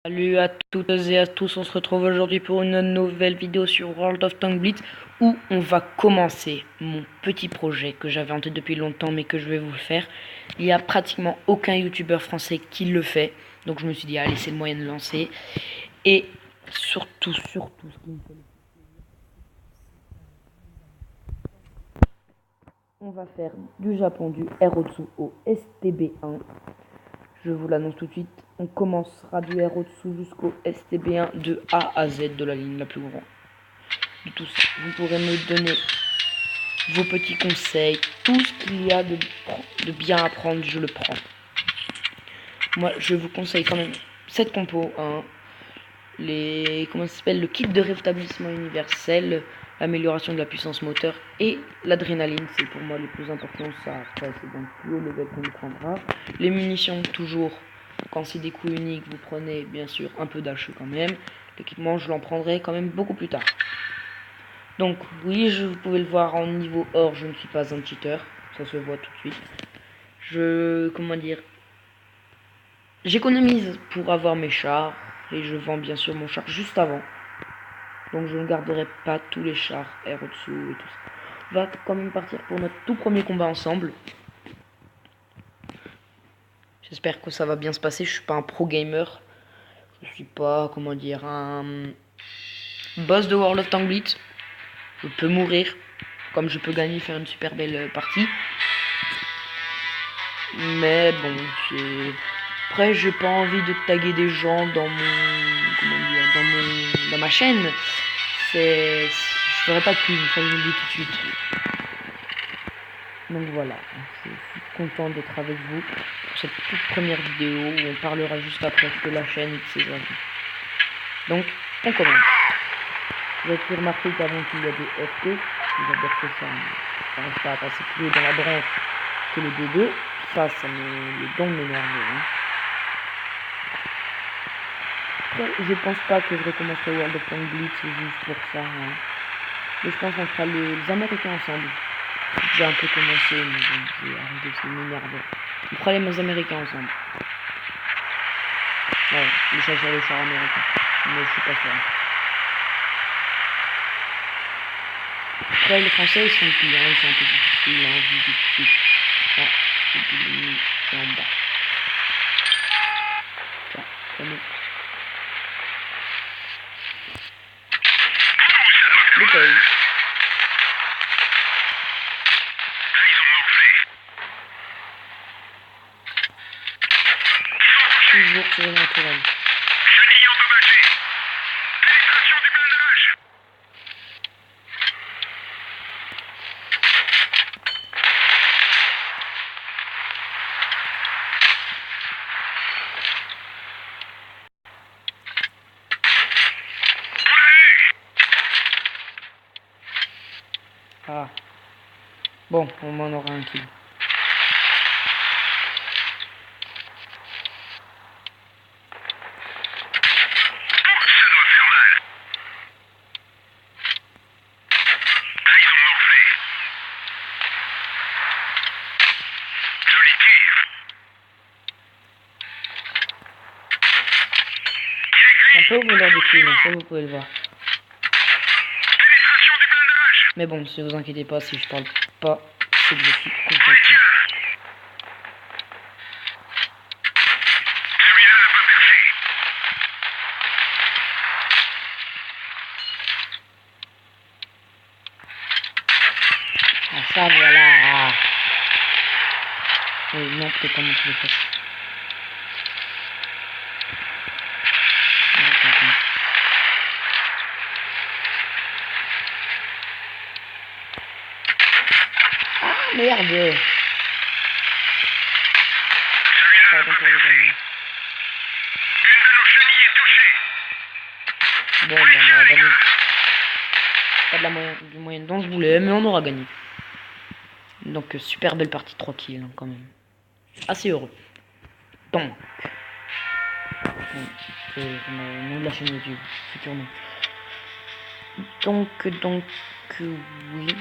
Salut à toutes et à tous, on se retrouve aujourd'hui pour une nouvelle vidéo sur World of Tanks Blitz où on va commencer mon petit projet que j'avais en tête depuis longtemps mais que je vais vous le faire. Il n'y a pratiquement aucun youtubeur français qui le fait, donc je me suis dit allez c'est le moyen de lancer. Et surtout ce qui me fait on va faire du Japon du Erotsu au STB1. Je vous l'annonce tout de suite, on commencera du Erotsu jusqu'au STB1 de A à Z de la ligne la plus grande. De tout ça, vous pourrez me donner vos petits conseils, tout ce qu'il y a de bien à prendre, je le prends. Moi, je vous conseille quand même cette compo, hein, comment ça s'appelle, le kit de rétablissement universel, l'amélioration de la puissance moteur et l'adrénaline, c'est pour moi le plus important. Ça, après, c'est dans le plus haut level qu'on le prendra. Les munitions, toujours, quand c'est des coups uniques, vous prenez bien sûr un peu d'HE quand même. L'équipement, je l'en prendrai quand même beaucoup plus tard. Donc oui, vous pouvez le voir en niveau or, je ne suis pas un cheater, ça se voit tout de suite. Comment dire, j'économise pour avoir mes chars et je vends bien sûr mon char juste avant. Donc je ne garderai pas tous les chars Erotsu et tout ça. On va quand même partir pour notre tout premier combat ensemble. J'espère que ça va bien se passer, je suis pas un pro gamer. Je suis pas, comment dire, un boss de World of Tanks Blitz. Je peux mourir, comme je peux gagner, faire une super belle partie. Mais bon, c'est... Après, j'ai pas envie de taguer des gens dans dans ma chaîne. Je ferai pas de pub, ça je vous le dis tout de suite. Donc voilà, je suis content d'être avec vous pour cette toute première vidéo où on parlera juste après de la chaîne et de ses avis. Donc, on commence. Vous avez pu remarquer qu'avant qu'il y a des FT, j'adore ce ça, j'arrive pas à passer plus haut dans la branche que le D2. Ça les dents m'énervent. Hein. Je pense pas que je recommencerai World of Tanks Blitz juste pour ça. Hein. Mais je pense qu'on fera les Américains ensemble. J'ai un peu commencé, mais bon, j'ai arrêté de m'énerver. On fera les Américains ensemble. Ouais, les chasseurs de chars américains. Mais je suis pas sûr. Après, les Français, ils sont petits, hein, ils sont un peu difficiles, hein, je vous dis tout de suite. Ah, c'est en bas. Tiens, prenez. Le paye. Toujours sur le naturel. Ah. Bon, on m'en aura un kill. Un peu au voleur de kill, ça vous pouvez le voir. Mais bon, si vous inquiétez pas, si je parle pas, c'est que je suis concentré. Ah ça voilà. Oui, non, peut-être pas mon téléphone. Ah merde. Pardon pour les amis. Bon, ben on aura gagné. Pas de la du moyenne dont je voulais, mais on aura gagné. Donc super belle partie, 3 kills hein, quand même. Assez heureux. Donc. C'est le nom de la chaîne YouTube, futurement. Donc, oui.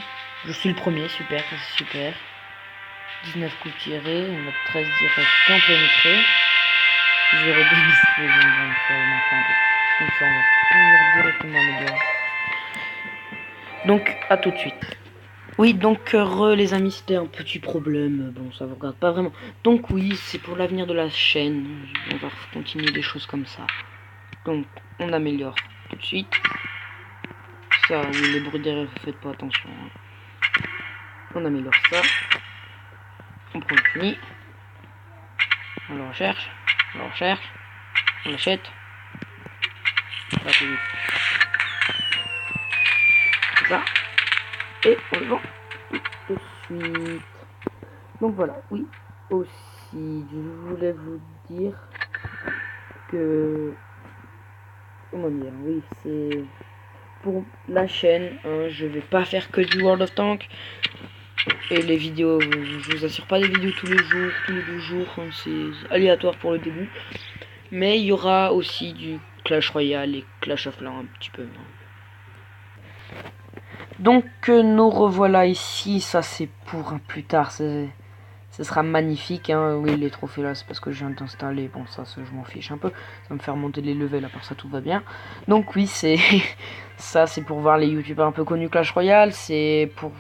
Je suis le premier, super, c'est super. 19 coups tirés, on a 13 directs bien pénétrés. Je vais redonner donc ça, on va pouvoir directement améliorer. Donc, à tout de suite. Oui, donc, les amis, c'était un petit problème. Bon, ça vous regarde pas vraiment. Donc, oui, c'est pour l'avenir de la chaîne. On va continuer des choses comme ça. Donc, on améliore tout de suite. Ça, oui, les bruits derrière, vous faites pas attention. Hein. On améliore ça. On prend le fini. On le recherche. On le recherche. On l'achète. Là, tout vite. Ça. Et on le vend tout de suite. Donc voilà, oui, aussi, je voulais vous dire que, comment dire, oui, c'est pour la chaîne, hein, je vais pas faire que du World of Tanks, et les vidéos, je vous assure pas des vidéos tous les jours, tous les 2 jours, hein, c'est aléatoire pour le début, mais il y aura aussi du Clash Royale et Clash of Clans un petit peu. Donc nous revoilà ici, ça c'est pour un plus tard, ce sera magnifique, hein. Oui, les trophées là, c'est parce que je viens d'installer. Bon, ça, je m'en fiche un peu. Ça va me faire monter les levels, à part ça, tout va bien. Donc, oui, c'est ça, c'est pour voir les youtubeurs un peu connus Clash Royale. C'est pour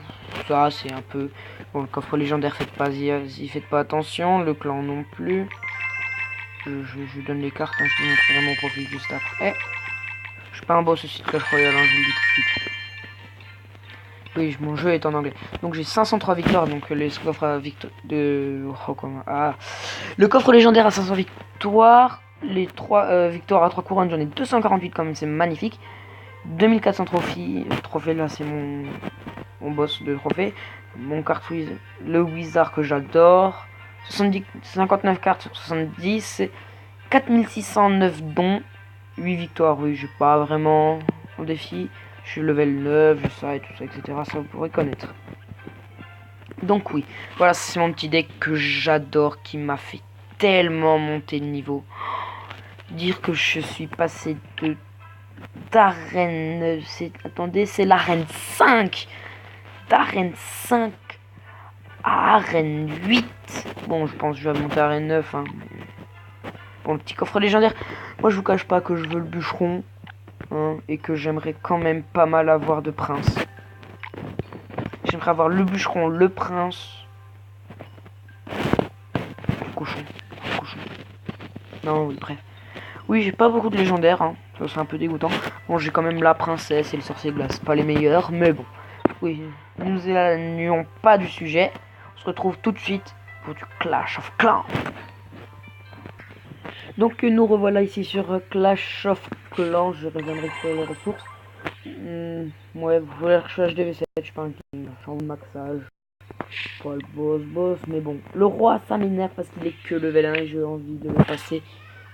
ça, c'est un peu. Bon, le coffre légendaire, faites pas attention. Le clan non plus. Je donne les cartes, hein, je vous montrerai mon profil juste après. Je suis pas un boss aussi de Clash Royale, hein, je vous le dis tout de suite. Oui, mon jeu est en anglais. Donc j'ai 503 victoires, donc les coffres à victoire de... Oh, comment... Ah. Le coffre légendaire à 500 victoires. Les 3 victoires à 3 couronnes, j'en ai 248 quand même, c'est magnifique. 2400 trophées, là c'est mon boss de trophées. Mon carte le wizard que j'adore. 59 cartes sur 70. 4609 dons. 8 victoires, oui, j'ai pas vraiment au défi. Je suis level 9, je sais, tout ça, etc. Ça, vous pourrez connaître. Donc oui, voilà, c'est mon petit deck que j'adore, qui m'a fait tellement monter de niveau. Dire que je suis passé d'arène... Attendez, c'est l'arène 5. D'arène 5 à arène 8. Bon, je pense que je vais monter à arène 9. Hein. Bon, le petit coffre légendaire. Moi, je vous cache pas que je veux le bûcheron. Hein, et que j'aimerais quand même pas mal avoir de prince. J'aimerais avoir le bûcheron, le prince. Le cochon. Non, oui, bref. Oui, j'ai pas beaucoup de légendaires. Hein. Ça, c'est un peu dégoûtant. Bon, j'ai quand même la princesse et le sorcier glace. Pas les meilleurs, mais bon. Oui, ne nous éloignons pas du sujet. On se retrouve tout de suite pour du Clash of Clans. Donc nous revoilà ici sur Clash of Clans. Je reviendrai sur les ressources. Ouais, vous voulez le HDV7, je suis pas un king. Je suis en maxage. Pas le boss, mais bon. Le roi, ça m'énerve parce qu'il est que level 1 et j'ai envie de le passer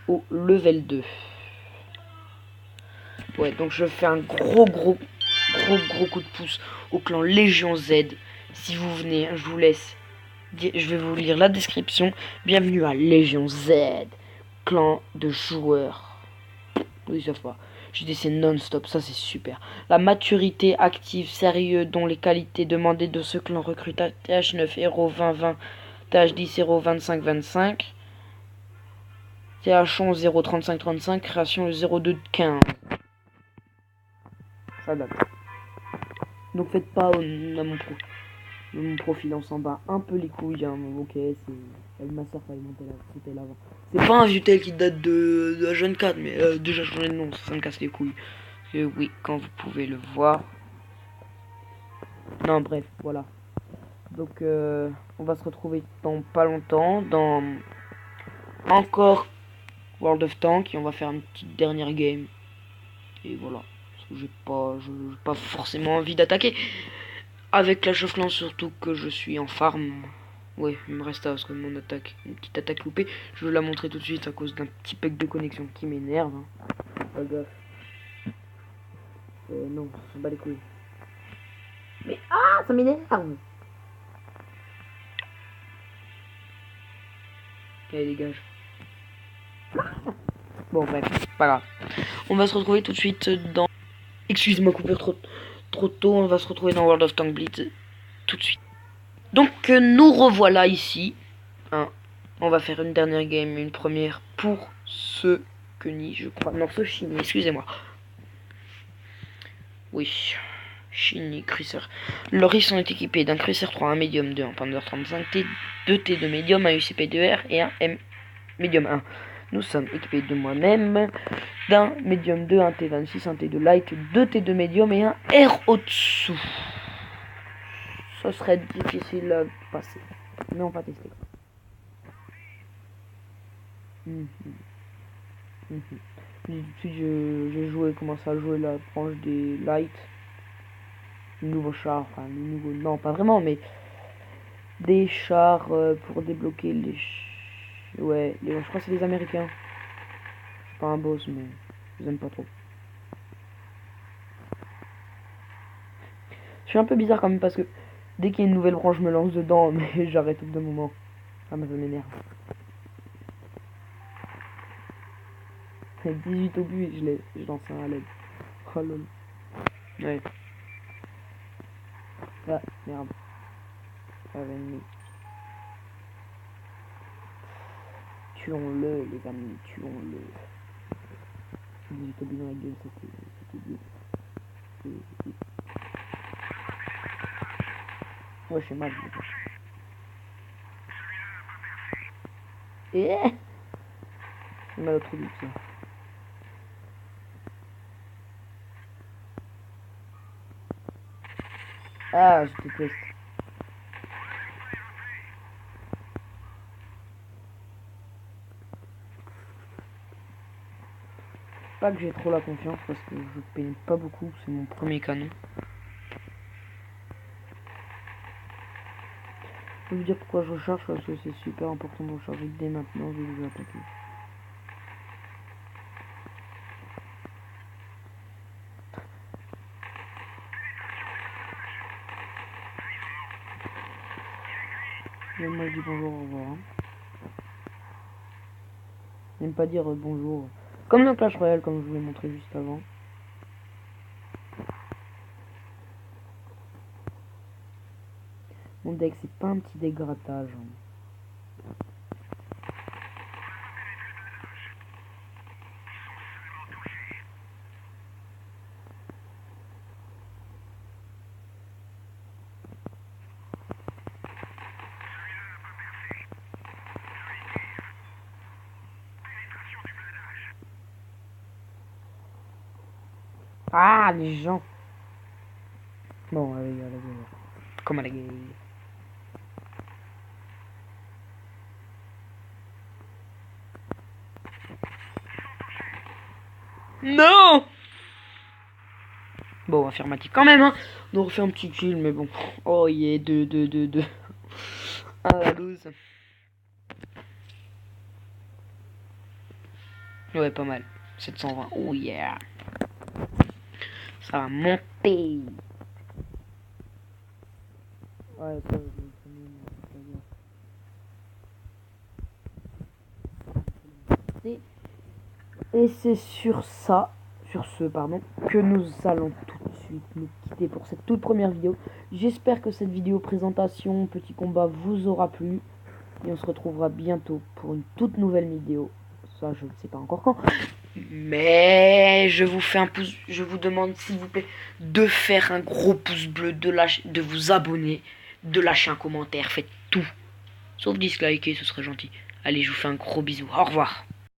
au level 2. Ouais, donc je fais un gros coup de pouce au clan Légion Z. Si vous venez, je vous laisse. Je vais vous lire la description. Bienvenue à Légion Z. Clan de joueurs. Oui, ça va. JDC non-stop, ça c'est super. La maturité active, sérieux, dont les qualités demandées de ce clan recrute à TH9, Hero 2020, TH10, Hero 2525, TH11, 03535, création le 0215. Ça date. Donc faites pas à mon profil en s'en bat un peu les couilles, hein. Ok, c'est ma soeur qui a monté là, c'était là-bas. C'est pas un Vutel qui date de la jeune 4, mais déjà changé de nom, ça me casse les couilles. Oui, quand vous pouvez le voir. Non, bref, voilà. Donc, on va se retrouver dans pas longtemps, dans encore World of Tanks, et on va faire une petite dernière game. Et voilà. Parce que j'ai pas forcément envie d'attaquer. Avec Clash of Clans, surtout que je suis en farm. Ouais, il me reste à parce que mon attaque, une petite attaque loupée. Je vais la montrer tout de suite à cause d'un petit bug de connexion qui m'énerve. Hein. Pas gaffe. Non, ça s'en bat les couilles. Mais ah, ça m'énerve. Allez, dégage. Bon, bref, pas grave. On va se retrouver tout de suite dans... Excuse-moi, coupure trop tôt. On va se retrouver dans World of Tanks Blitz tout de suite. Donc, nous revoilà ici. Hein. On va faire une dernière game, une première pour ce Kenny, je crois. Non, ce Shinny, excusez-moi. Oui, Shinny, Cruiser. Leurs riffs sont équipés d'un Cruiser 3, un Medium 2, un Panther 35T, 2 T2 Medium, un UCP2R et un M Medium 1. Nous sommes équipés de moi-même, d'un Medium 2, un T26, un T2 Light, 2 T2 Medium et un R au-dessous. Ça serait difficile à passer, mais on va tester. Tout de suite, j'ai commencé à jouer la branche des Light. Le nouveau char, enfin, le nouveau, non, pas vraiment, mais des chars pour débloquer les. Ouais, je crois que c'est les Américains. Je suis pas un boss, mais je les aime pas trop. Je suis un peu bizarre quand même parce que dès qu'il y a une nouvelle branche, je me lance dedans, mais j'arrête au bout d'un moment. Ah, mais ça m'énerve. 18 au but et je lance un à l'aide. Oh lol. Ouais. Ah, merde. Ennemi. Tuons-le, les amis, tuons-le. 18 au but dans la gueule, c'était bien. Ouais, je suis mal. Et j'ai mal au trou du pied. Ah, je déteste. Pas que j'ai trop la confiance parce que je peine pas beaucoup, c'est mon premier canon. Je vais vous dire pourquoi je recharge parce que c'est super important de recharger dès maintenant, je vais vous attaquer. Moi je dis bonjour, au revoir. J'aime pas dire bonjour. Comme dans Clash Royale, comme je vous l'ai montré juste avant. Mon deck, c'est pas un petit dégrattage. Ah, les gens. Bon, allez, allez. Comme à la gueule. Non. Bon, affirmatif quand même, hein. On refait un petit kill, mais bon. Oh yeah, 2. Ah, la loose. Ouais, pas mal. 720. Oh yeah. Ça va monter. Ouais, ça, et c'est sur ce, pardon, que nous allons tout de suite nous quitter pour cette toute première vidéo. J'espère que cette vidéo présentation, petit combat, vous aura plu. Et on se retrouvera bientôt pour une toute nouvelle vidéo. Ça, je ne sais pas encore quand. Mais je vous fais un pouce, je vous demande s'il vous plaît de faire un gros pouce bleu, de vous abonner, de lâcher un commentaire, faites tout. Sauf disliker, ce serait gentil. Allez, je vous fais un gros bisou. Au revoir.